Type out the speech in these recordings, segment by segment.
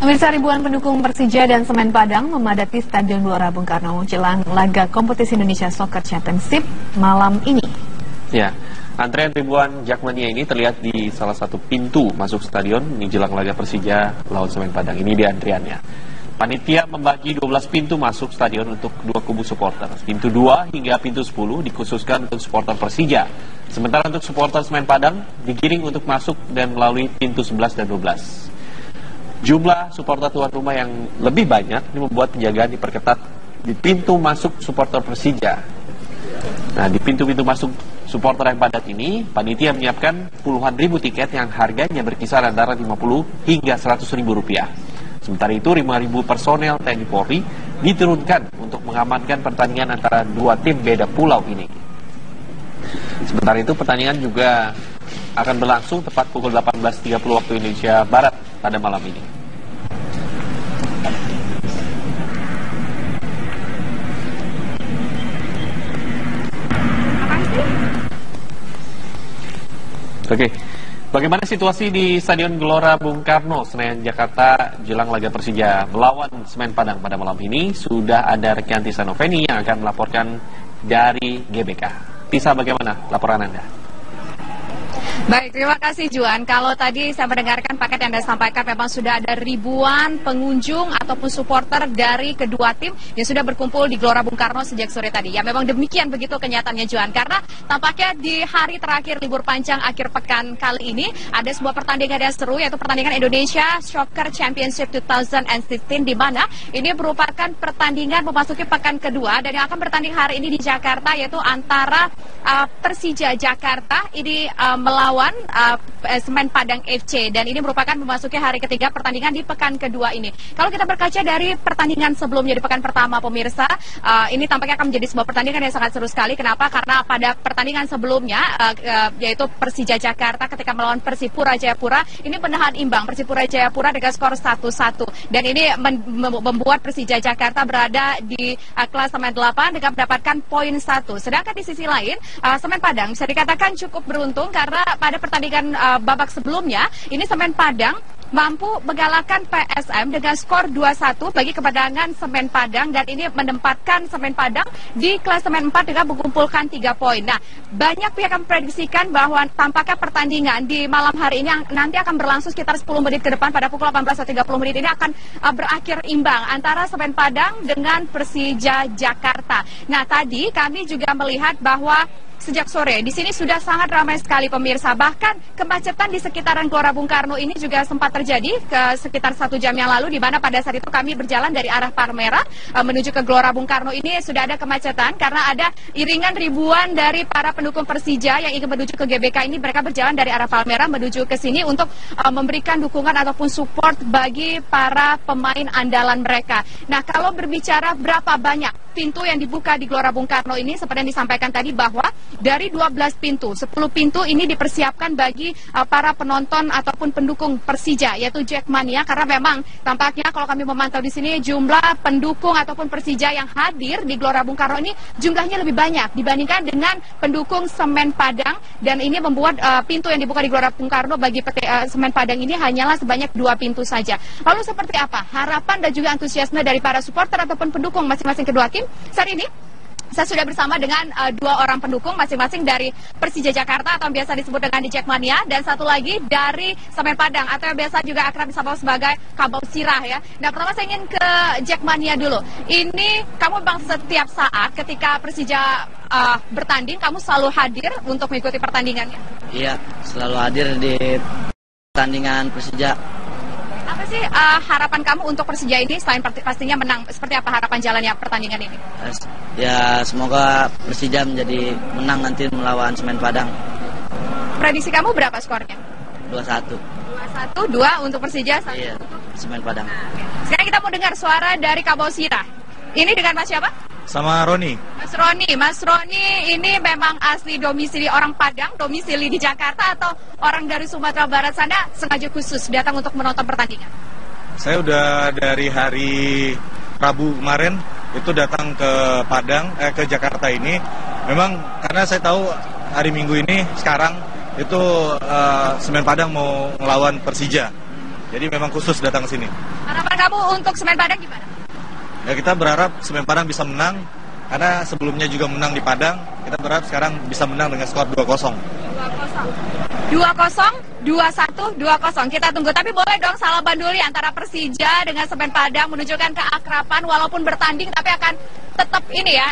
Pemirsa, ribuan pendukung Persija dan Semen Padang memadati Stadion Gelora Bung Karno jelang laga kompetisi Indonesia Soccer Championship malam ini. Ya, antrean ribuan Jakmania ini terlihat di salah satu pintu masuk stadion ini jelang laga Persija lawan Semen Padang. Ini dia antriannya. Panitia membagi 12 pintu masuk stadion untuk dua kubu supporter. Pintu 2 hingga pintu 10 dikhususkan untuk supporter Persija. Sementara untuk supporter Semen Padang digiring untuk masuk dan melalui pintu 11 dan 12. Jumlah supporter tuan rumah yang lebih banyak ini membuat penjagaan diperketat di pintu masuk supporter Persija. Nah, di pintu-pintu masuk supporter yang padat ini, panitia menyiapkan puluhan ribu tiket yang harganya berkisar antara 50 hingga 100 ribu rupiah. Sementara itu, 5.000 personel TNI Polri diturunkan untuk mengamankan pertandingan antara dua tim beda pulau ini. Sementara itu, pertandingan juga akan berlangsung tepat pukul 18.30 waktu Indonesia Barat pada malam ini. Oke, bagaimana situasi di Stadion Gelora Bung Karno, Senayan, Jakarta jelang laga Persija melawan Semen Padang pada malam ini? Sudah ada rekan Tisa Noveni yang akan melaporkan dari GBK. Tisa, bagaimana laporan Anda? Baik, terima kasih Juan. Kalau tadi saya mendengarkan paket yang Anda sampaikan, memang sudah ada ribuan pengunjung ataupun supporter dari kedua tim yang sudah berkumpul di Gelora Bung Karno sejak sore tadi. Ya, memang demikian begitu kenyataannya Juan, karena tampaknya di hari terakhir libur panjang akhir pekan kali ini ada sebuah pertandingan yang seru, yaitu pertandingan Indonesia Soccer Championship 2016, di mana ini merupakan pertandingan memasuki pekan kedua dan yang akan bertanding hari ini di Jakarta, yaitu antara Persija Jakarta ini melawan Semen Padang FC, dan ini merupakan memasuki hari ketiga pertandingan di pekan kedua ini. Kalau kita berkaca dari pertandingan sebelumnya di pekan pertama, pemirsa, ini tampaknya akan menjadi sebuah pertandingan yang sangat seru sekali. Kenapa? Karena pada pertandingan sebelumnya, yaitu Persija Jakarta ketika melawan Persipura Jayapura, ini menahan imbang Persipura Jayapura dengan skor 1-1, dan ini membuat Persija Jakarta berada di klasemen 8 dengan mendapatkan poin 1. Sedangkan di sisi lain, Semen Padang bisa dikatakan cukup beruntung karena pada pertandingan babak sebelumnya, ini Semen Padang mampu mengalahkan PSM dengan skor 2-1 bagi kemenangan Semen Padang, dan ini menempatkan Semen Padang di klasemen 4 dengan mengumpulkan 3 poin. Nah, banyak pihak yang memprediksikan bahwa tampaknya pertandingan di malam hari ini yang nanti akan berlangsung sekitar 10 menit ke depan pada pukul 18.30 menit ini akan berakhir imbang antara Semen Padang dengan Persija Jakarta. Nah, tadi kami juga melihat bahwa sejak sore di sini sudah sangat ramai sekali pemirsa. Bahkan kemacetan di sekitaran Gelora Bung Karno ini juga sempat terjadi ke sekitar 1 jam yang lalu, di mana pada saat itu kami berjalan dari arah Palmerah menuju ke Gelora Bung Karno. Ini sudah ada kemacetan karena ada iringan ribuan dari para pendukung Persija yang ingin menuju ke GBK ini. Mereka berjalan dari arah Palmerah menuju ke sini untuk memberikan dukungan ataupun support bagi para pemain andalan mereka. Nah, kalau berbicara berapa banyak pintu yang dibuka di Gelora Bung Karno ini, seperti yang disampaikan tadi bahwa dari 12 pintu, 10 pintu ini dipersiapkan bagi para penonton ataupun pendukung Persija, yaitu Jakmania, karena memang tampaknya kalau kami memantau di sini jumlah pendukung ataupun Persija yang hadir di Gelora Bung Karno ini jumlahnya lebih banyak dibandingkan dengan pendukung Semen Padang, dan ini membuat pintu yang dibuka di Gelora Bung Karno bagi Semen Padang ini hanyalah sebanyak 2 pintu saja. Lalu seperti apa harapan dan juga antusiasme dari para supporter ataupun pendukung masing-masing kedua tim saat ini? Saya sudah bersama dengan 2 orang pendukung masing-masing dari Persija Jakarta atau biasa disebut dengan di Jakmania, dan satu lagi dari Semen Padang atau yang biasa juga akrab disapa sebagai Kabau Sirah ya. Nah, pertama saya ingin ke Jakmania dulu. Ini kamu bang setiap saat ketika Persija bertanding, kamu selalu hadir untuk mengikuti pertandingannya? Iya, selalu hadir di pertandingan Persija. Apa sih harapan kamu untuk Persija ini selain pastinya menang? Seperti apa harapan jalannya pertandingan ini? Ya, semoga Persija menjadi menang nanti melawan Semen Padang. Prediksi kamu berapa skornya? 2-1. 2-1, 2 untuk Persija, 1 iya, Semen Padang. Sekarang kita mau dengar suara dari Kabau Sirah. Ini dengan Mas siapa? Sama Roni. Mas Roni ini memang asli domisili orang Padang, domisili di Jakarta, atau orang dari Sumatera Barat sana sengaja khusus datang untuk menonton pertandingan? Saya udah dari hari Rabu kemarin itu datang ke ke Jakarta ini. Memang karena saya tahu hari Minggu ini sekarang itu Semen Padang mau melawan Persija. Jadi memang khusus datang ke sini. Harapan kamu untuk Semen Padang gimana? Ya kita berharap Semen Padang bisa menang, karena sebelumnya juga menang di Padang. Kita berharap sekarang bisa menang dengan skor 2-0. 2-0, 2-1, 2-0. Kita tunggu. Tapi boleh dong salah banduli antara Persija dengan Semen Padang menunjukkan keakraban walaupun bertanding, tapi akan tetap ini ya,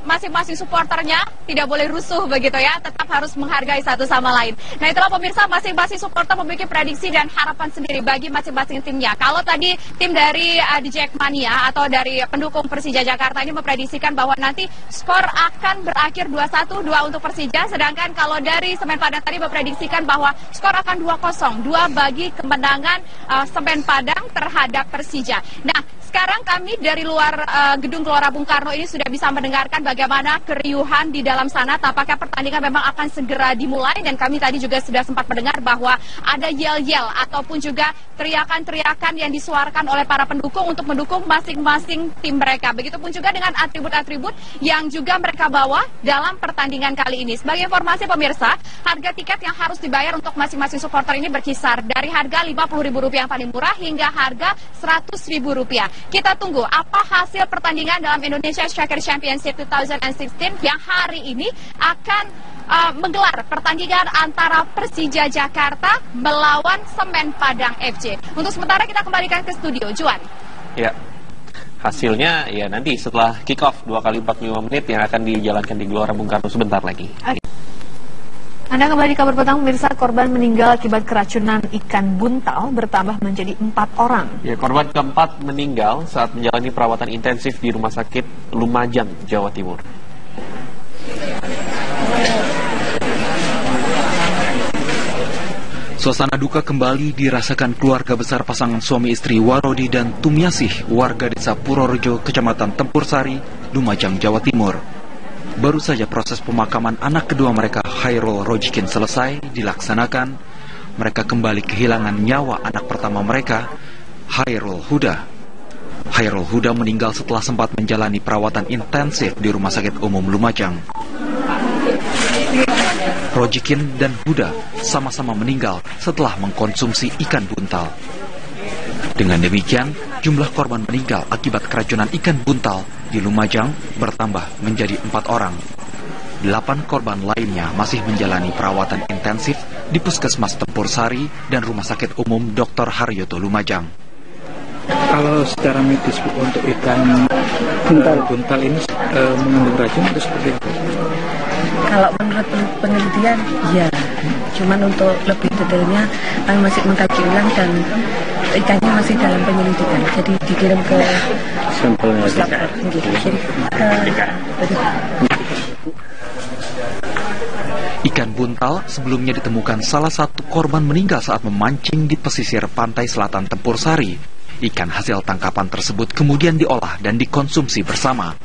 masing-masing supporternya tidak boleh rusuh begitu ya, tetap harus menghargai satu sama lain. Nah itulah pemirsa, masing-masing supporter memiliki prediksi dan harapan sendiri bagi masing-masing timnya. Kalau tadi tim dari The Jackmania atau dari pendukung Persija Jakarta ini memprediksikan bahwa nanti skor akan berakhir 2-1, 2 untuk Persija, sedangkan kalau dari Semen Padang tadi memprediksikan bahwa skor akan 2-0, 2 bagi kemenangan Semen Padang terhadap Persija. Nah, sekarang kami dari luar gedung Gelora Bung Karno ini sudah bisa mendengarkan bagaimana keriuhan di dalam sana. Tampaknya pertandingan memang akan segera dimulai, dan kami tadi juga sudah sempat mendengar bahwa ada yel-yel ataupun juga teriakan-teriakan yang disuarakan oleh para pendukung untuk mendukung masing-masing tim mereka. Begitupun juga dengan atribut-atribut yang juga mereka bawa dalam pertandingan kali ini. Sebagai informasi pemirsa, harga tiket yang harus dibayar untuk masing-masing supporter ini berkisar dari harga Rp50.000 yang paling murah hingga harga Rp100.000. Kita tunggu apa hasil pertandingan dalam Indonesia Striker Championship 2016 yang hari ini akan menggelar pertandingan antara Persija Jakarta melawan Semen Padang FC. Untuk sementara kita kembalikan ke studio, Juan. Ya, hasilnya ya nanti setelah kick off 2 kali 45 menit yang akan dijalankan di Gelora Bung Karno sebentar lagi. Anda kembali di kabar petang, pemirsa. Korban meninggal akibat keracunan ikan buntal bertambah menjadi 4 orang. Ya, korban keempat meninggal saat menjalani perawatan intensif di Rumah Sakit Lumajang, Jawa Timur. Suasana duka kembali dirasakan keluarga besar pasangan suami istri Warodi dan Tumyasih, warga desa Purworejo, Kecamatan Tempur Sari, Lumajang, Jawa Timur. Baru saja proses pemakaman anak kedua mereka, Khairul Rojikin, selesai dilaksanakan. Mereka kembali kehilangan nyawa anak pertama mereka, Khairul Huda. Khairul Huda meninggal setelah sempat menjalani perawatan intensif di Rumah Sakit Umum Lumajang. Rojikin dan Huda sama-sama meninggal setelah mengkonsumsi ikan buntal. Dengan demikian, jumlah korban meninggal akibat keracunan ikan buntal di Lumajang bertambah menjadi 4 orang. 8 korban lainnya masih menjalani perawatan intensif di Puskesmas Tempur Sari dan Rumah Sakit Umum Dr. Haryoto Lumajang. Kalau secara medis untuk ikan buntal ini mengandung racun atau seperti apa? Kalau menurut penelitian, ya. Cuman untuk lebih detailnya kami masih mengkaji ulang dan ikannya masih dalam penyelidikan. Jadi dikirim ke sampelnya. Ikan buntal sebelumnya ditemukan salah satu korban meninggal saat memancing di pesisir pantai selatan Tempur Sari. Ikan hasil tangkapan tersebut kemudian diolah dan dikonsumsi bersama.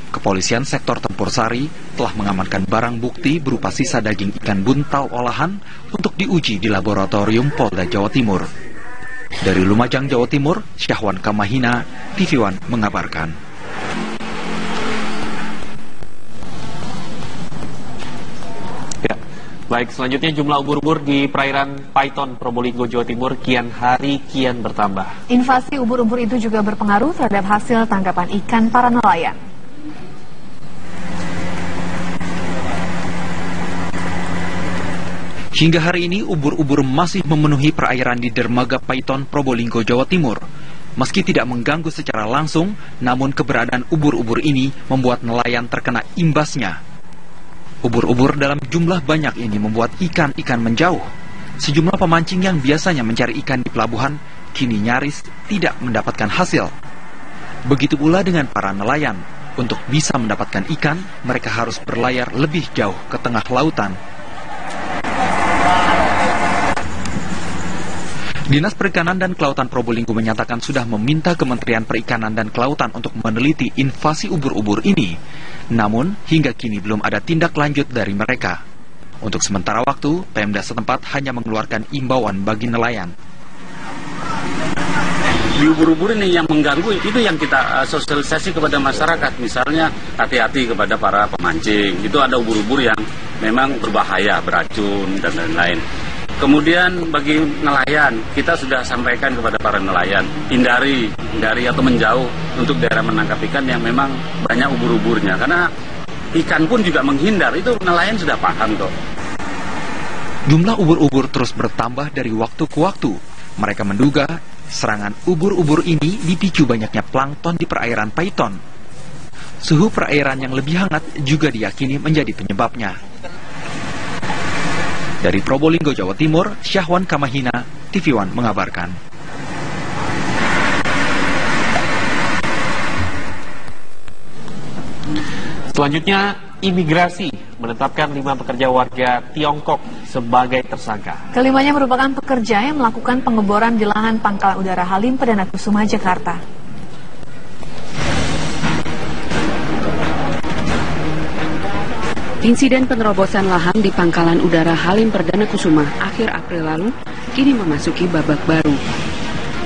Kepolisian sektor Tempur Sari telah mengamankan barang bukti berupa sisa daging ikan buntal olahan untuk diuji di laboratorium Polda Jawa Timur. Dari Lumajang, Jawa Timur, Syahwan Kamahina, TV One mengabarkan. Ya, baik, selanjutnya jumlah ubur-ubur di perairan Paiton, Probolinggo, Jawa Timur kian hari kian bertambah. Invasi ubur-ubur itu juga berpengaruh terhadap hasil tangkapan ikan para nelayan. Hingga hari ini, ubur-ubur masih memenuhi perairan di dermaga Paiton, Probolinggo, Jawa Timur. Meski tidak mengganggu secara langsung, namun keberadaan ubur-ubur ini membuat nelayan terkena imbasnya. Ubur-ubur dalam jumlah banyak ini membuat ikan-ikan menjauh. Sejumlah pemancing yang biasanya mencari ikan di pelabuhan, kini nyaris tidak mendapatkan hasil. Begitu pula dengan para nelayan. Untuk bisa mendapatkan ikan, mereka harus berlayar lebih jauh ke tengah lautan. Dinas Perikanan dan Kelautan Probolinggo menyatakan sudah meminta Kementerian Perikanan dan Kelautan untuk meneliti invasi ubur-ubur ini. Namun, hingga kini belum ada tindak lanjut dari mereka. Untuk sementara waktu, Pemda setempat hanya mengeluarkan imbauan bagi nelayan. Di ubur-ubur ini yang mengganggu, itu yang kita sosialisasi kepada masyarakat. Misalnya, hati-hati kepada para pemancing. Itu ada ubur-ubur yang memang berbahaya, beracun, dan lain-lain. Kemudian bagi nelayan, kita sudah sampaikan kepada para nelayan, hindari atau menjauh untuk daerah menangkap ikan yang memang banyak ubur-uburnya. Karena ikan pun juga menghindar, itu nelayan sudah paham kok. Jumlah ubur-ubur terus bertambah dari waktu ke waktu. Mereka menduga serangan ubur-ubur ini dipicu banyaknya plankton di perairan Paiton. Suhu perairan yang lebih hangat juga diyakini menjadi penyebabnya. Dari Probolinggo, Jawa Timur, Syahwan Kamahina, TV One mengabarkan. Selanjutnya, imigrasi menetapkan 5 pekerja warga Tiongkok sebagai tersangka. Kelimanya merupakan pekerja yang melakukan pengeboran di lahan Pangkalan Udara Halim Perdana Kusuma, Jakarta. Insiden penerobosan lahan di Pangkalan Udara Halim Perdana Kusuma akhir April lalu kini memasuki babak baru.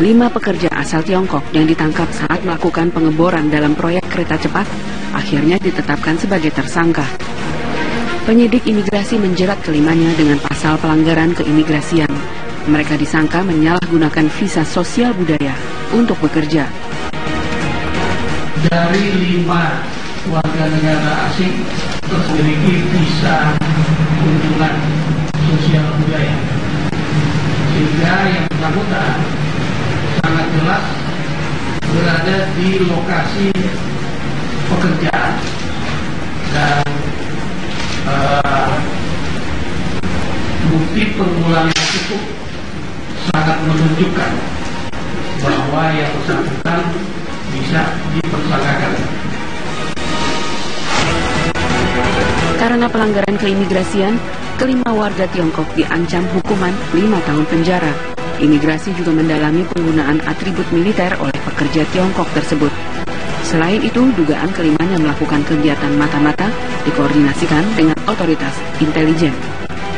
5 pekerja asal Tiongkok yang ditangkap saat melakukan pengeboran dalam proyek kereta cepat akhirnya ditetapkan sebagai tersangka. Penyidik imigrasi menjerat kelimanya dengan pasal pelanggaran keimigrasian. Mereka disangka menyalahgunakan visa sosial budaya untuk bekerja. Dari 5 warga negara asing memiliki visa kunjungan sosial budaya, sehingga yang bersangkutan sangat jelas berada di lokasi pekerjaan dan bukti permulaan cukup sangat menunjukkan bahwa yang bersangkutan bisa dipersangkakan. Karena pelanggaran keimigrasian, kelima warga Tiongkok diancam hukuman 5 tahun penjara. Imigrasi juga mendalami penggunaan atribut militer oleh pekerja Tiongkok tersebut. Selain itu, dugaan kelimanya melakukan kegiatan mata-mata dikoordinasikan dengan otoritas intelijen.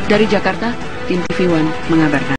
Dari Jakarta, tim TV One mengabarkan.